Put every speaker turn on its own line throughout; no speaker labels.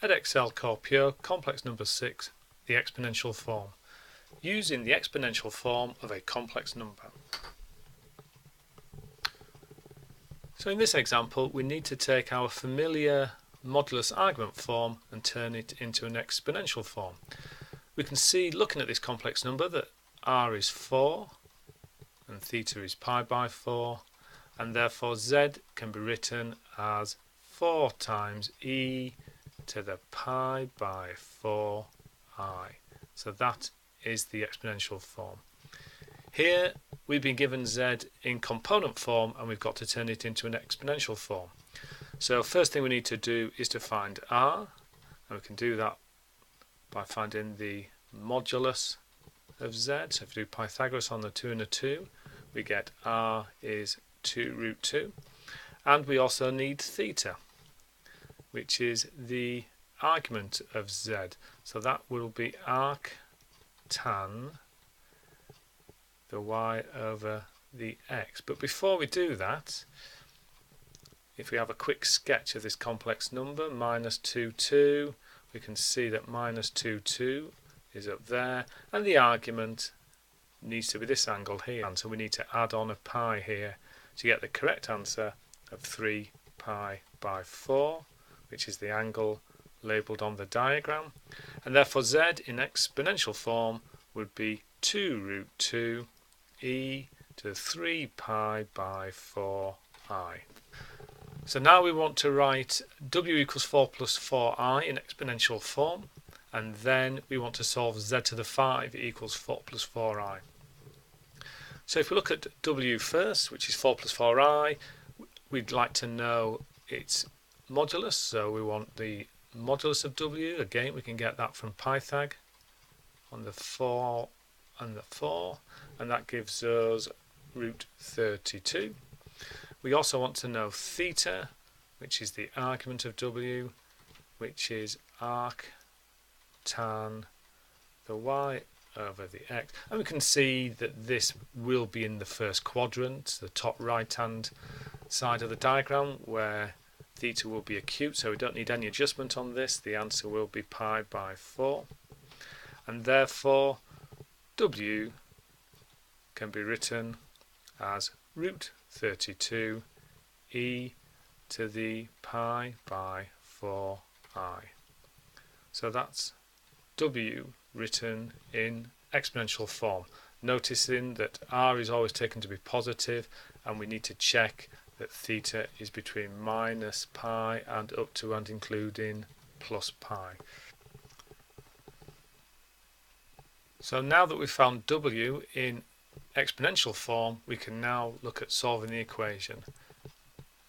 Edexcel Core Pure, complex number 6, the exponential form. Using the exponential form of a complex number. So in this example, we need to take our familiar modulus argument form and turn it into an exponential form. We can see, looking at this complex number, that r is 4 and theta is pi by 4, and therefore z can be written as 4 times e to the pi by 4 I. So that is the exponential form. Here we've been given z in component form and we've got to turn it into an exponential form. So first thing we need to do is to find r, and we can do that by finding the modulus of z. So if we do Pythagoras on the 2 and the 2, we get r is 2 root 2, and we also need theta, which is the argument of z. So that will be arc tan the y over the x. But before we do that, if we have a quick sketch of this complex number, minus 2, 2, we can see that minus 2, 2 is up there, and the argument needs to be this angle here. And so we need to add on a pi here to get the correct answer of 3 pi by 4, which is the angle labelled on the diagram. And therefore z in exponential form would be 2 root 2 e to 3 pi by 4 I. So now we want to write w equals 4 plus 4i in exponential form, and then we want to solve z to the 5 equals 4 plus 4i. So if we look at w first, which is 4 plus 4i, we'd like to know its modulus, so we want the modulus of w. Again, we can get that from Pythag on the 4 and the 4, and that gives us root 32. We also want to know theta, which is the argument of w, which is arc tan the y over the x. And we can see that this will be in the first quadrant, the top right hand side of the diagram, where theta will be acute, so we don't need any adjustment on this. The answer will be pi by 4, and therefore w can be written as root 32 e to the pi by 4 I. So that's w written in exponential form, noticing that r is always taken to be positive, and we need to check that theta is between minus pi and up to and including plus pi. So now that we've found w in exponential form, we can now look at solving the equation.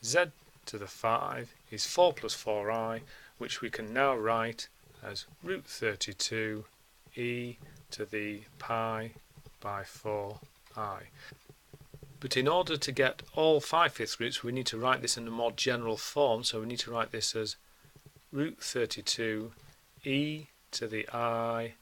Z to the 5 is 4 plus 4i, which we can now write as root 32 e to the pi by 4i. But in order to get all 5/5 roots, we need to write this in a more general form, so we need to write this as root 32 e to the I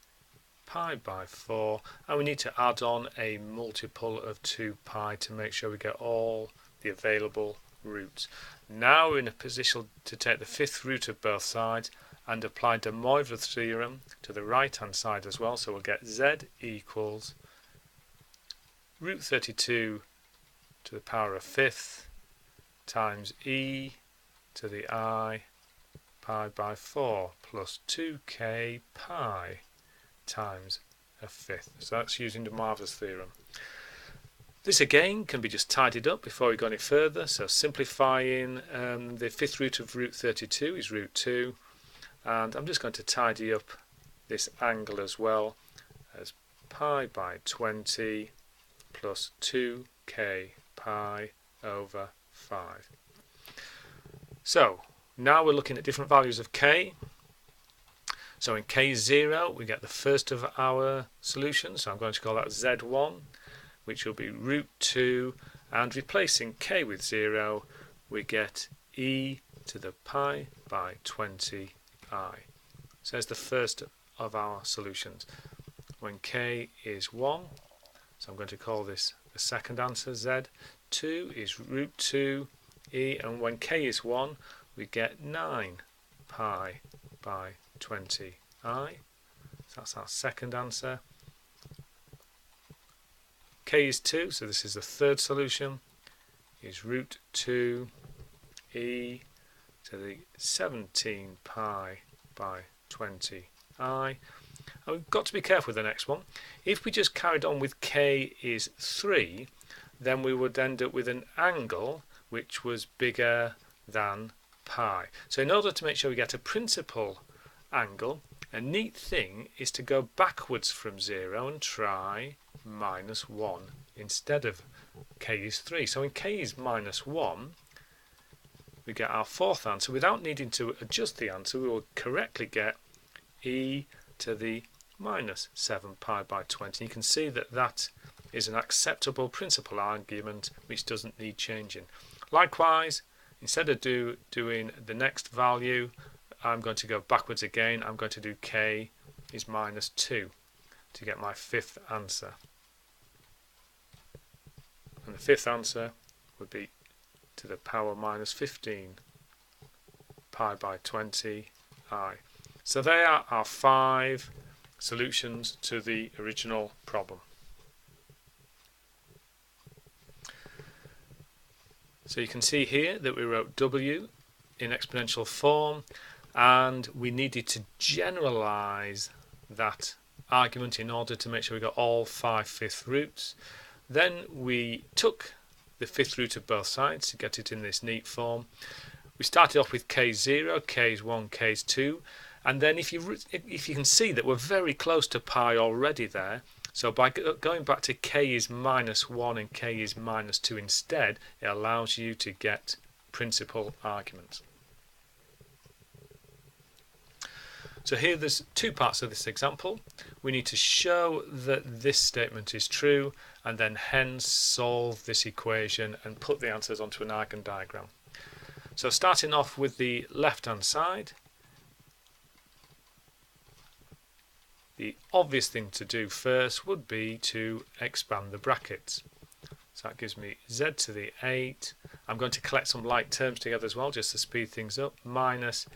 pi by 4, and we need to add on a multiple of 2 pi to make sure we get all the available roots. Now we're in a position to take the 5th root of both sides and apply De Moivre's theorem to the right hand side as well, so we'll get z equals root 32 to the power of 5th times e to the I pi by 4 plus 2k pi times a 5th. So that's using De Moivre's theorem. This again can be just tidied up before we go any further. So simplifying, the 5th root of root 32 is root 2, and I'm just going to tidy up this angle as well as pi by 20 plus 2k pi over 5. So now we're looking at different values of k. So in k is 0, we get the first of our solutions, so I'm going to call that z1, which will be root 2, and replacing k with 0, we get e to the pi by 20i. So there's the first of our solutions. When k is 1, so I'm going to call this the second answer, z2 is root 2 e, and when k is 1, we get 9 pi by 20i. So that's our second answer. K is 2, so this is the third solution, is root 2 e to the 17 pi by 20i. And we've got to be careful with the next one. If we just carried on with k is 3, then we would end up with an angle which was bigger than pi. So in order to make sure we get a principal angle, a neat thing is to go backwards from 0 and try -1 instead of k is 3. So when k is -1, we get our fourth answer. Without needing to adjust the answer, we will correctly get e to the -7 pi by 20. You can see that that is an acceptable principal argument which doesn't need changing. Likewise, instead of doing the next value, I'm going to go backwards again. I'm going to do k is -2 to get my fifth answer. And the fifth answer would be to the power -15 pi by 20i. So they are our 5 solutions to the original problem. So you can see here that we wrote w in exponential form, and we needed to generalize that argument in order to make sure we got all 5 fifth roots. Then we took the fifth root of both sides to get it in this neat form. We started off with k is 0, k is 1, k is 2, and then if you can see that we're very close to pi already there, so by going back to k is -1 and k is -2 instead, it allows you to get principal arguments. So here there's 2 parts of this example. We need to show that this statement is true and then hence solve this equation and put the answers onto an eigendiagram. So starting off with the left hand side, the obvious thing to do first would be to expand the brackets. So that gives me z to the 8. I'm going to collect some like terms together as well just to speed things up, minus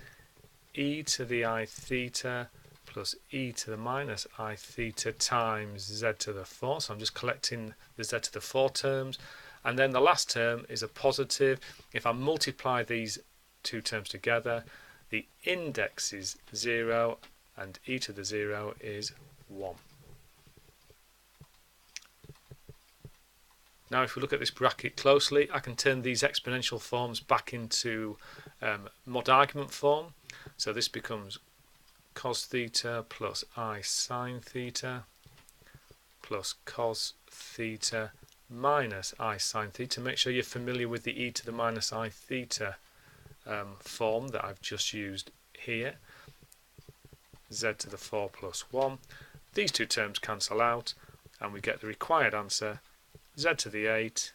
e to the I theta plus e to the minus I theta times z to the 4. So I'm just collecting the z to the 4 terms. And then the last term is a positive. If I multiply these 2 terms together, the index is 0 and e to the 0 is 1. Now if we look at this bracket closely, I can turn these exponential forms back into mod argument form. So this becomes cos theta plus I sine theta plus cos theta minus I sine theta. Make sure you're familiar with the e to the minus I theta form that I've just used here. Z to the 4 plus 1. These 2 terms cancel out and we get the required answer, z to the 8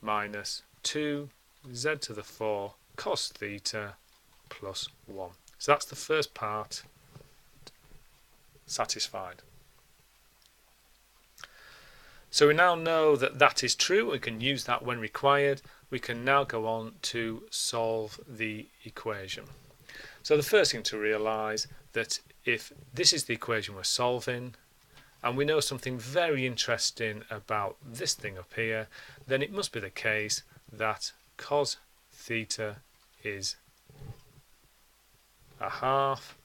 minus 2 z to the 4 cos theta plus 1. So that's the first part satisfied. So we now know that that is true. We can use that when required. We can now go on to solve the equation. So the first thing to realise that if this is the equation we're solving, and we know something very interesting about this thing up here, then it must be the case that cos theta is a half,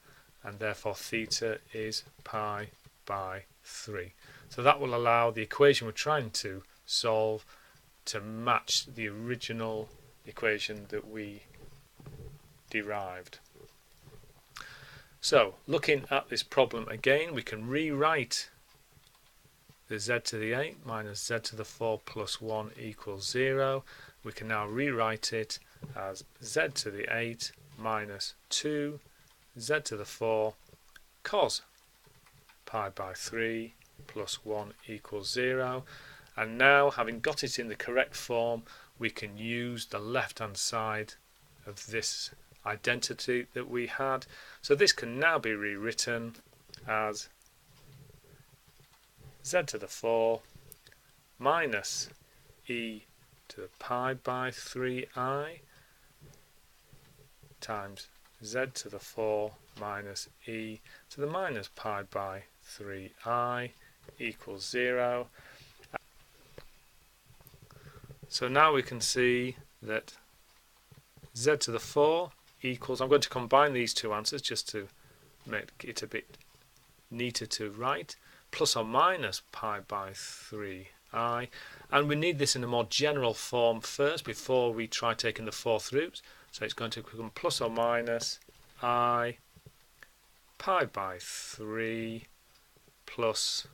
and therefore theta is pi by 3. So that will allow the equation we're trying to solve to match the original equation that we derived. So looking at this problem again, we can rewrite the z to the 8 minus z to the 4 plus 1 equals 0. We can now rewrite it as z to the 8 minus 2 z to the 4 cos pi by 3 plus 1 equals 0. And now, having got it in the correct form, we can use the left hand side of this identity that we had. So this can now be rewritten as z to the 4 minus e to the pi by 3i times z to the 4 minus e to the minus pi by 3I equals 0. So now we can see that z to the 4 equals, I'm going to combine these two answers just to make it a bit neater to write, plus or minus pi by 3I, and we need this in a more general form first before we try taking the fourth root. So it's going to become plus or minus I pi by 3 plus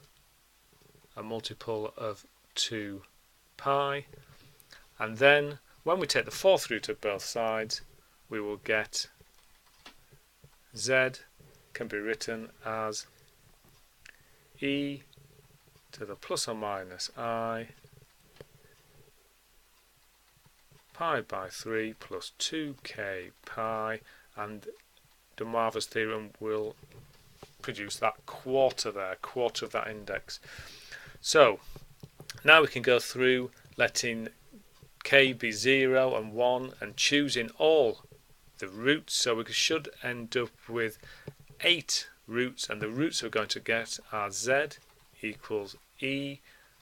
a multiple of 2 pi, and then when we take the fourth root of both sides we will get z can be written as e to the plus or minus I pi by 3 plus 2k pi, and De Moivre's theorem will produce that quarter there, quarter of that index. So now we can go through letting k be 0 and 1 and choosing all the roots. So we should end up with 8 roots, and the roots we're going to get are z equals e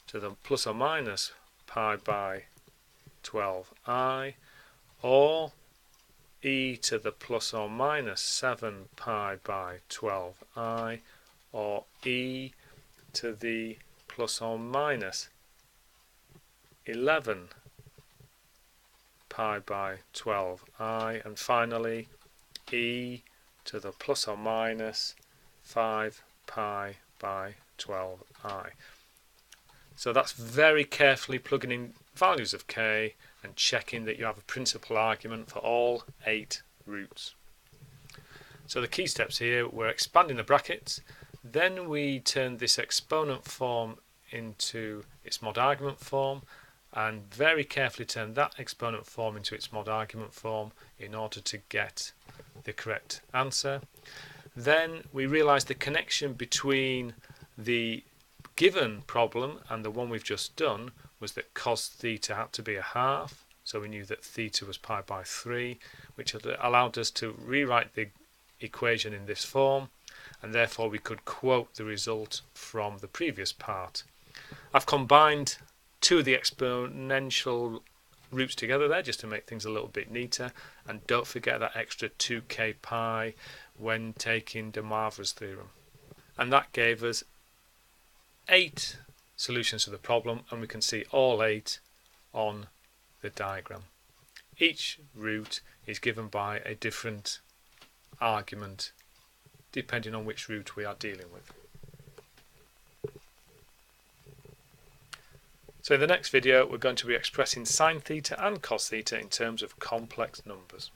to the plus or minus pi by 12I, or e to the plus or minus 7 pi by 12I, or e to the plus or minus 11 pi by 12I, and finally e to the plus or minus 5 pi by 12I. So that's very carefully plugging in values of k and checking that you have a principal argument for all 8 roots. So the key steps here, we're expanding the brackets, then we turn this exponent form into its mod argument form, and very carefully turn that exponent form into its mod argument form in order to get the correct answer. Then we realise the connection between the given problem and the one we've just done was that cos theta had to be a half, so we knew that theta was pi by 3, which allowed us to rewrite the equation in this form, and therefore we could quote the result from the previous part. I've combined two of the exponential roots together there just to make things a little bit neater, and don't forget that extra 2k pi when taking De Moivre's theorem. And that gave us 8 solutions to the problem, and we can see all 8 on the diagram. Each root is given by a different argument depending on which root we are dealing with. So in the next video we're going to be expressing sine theta and cos theta in terms of complex numbers.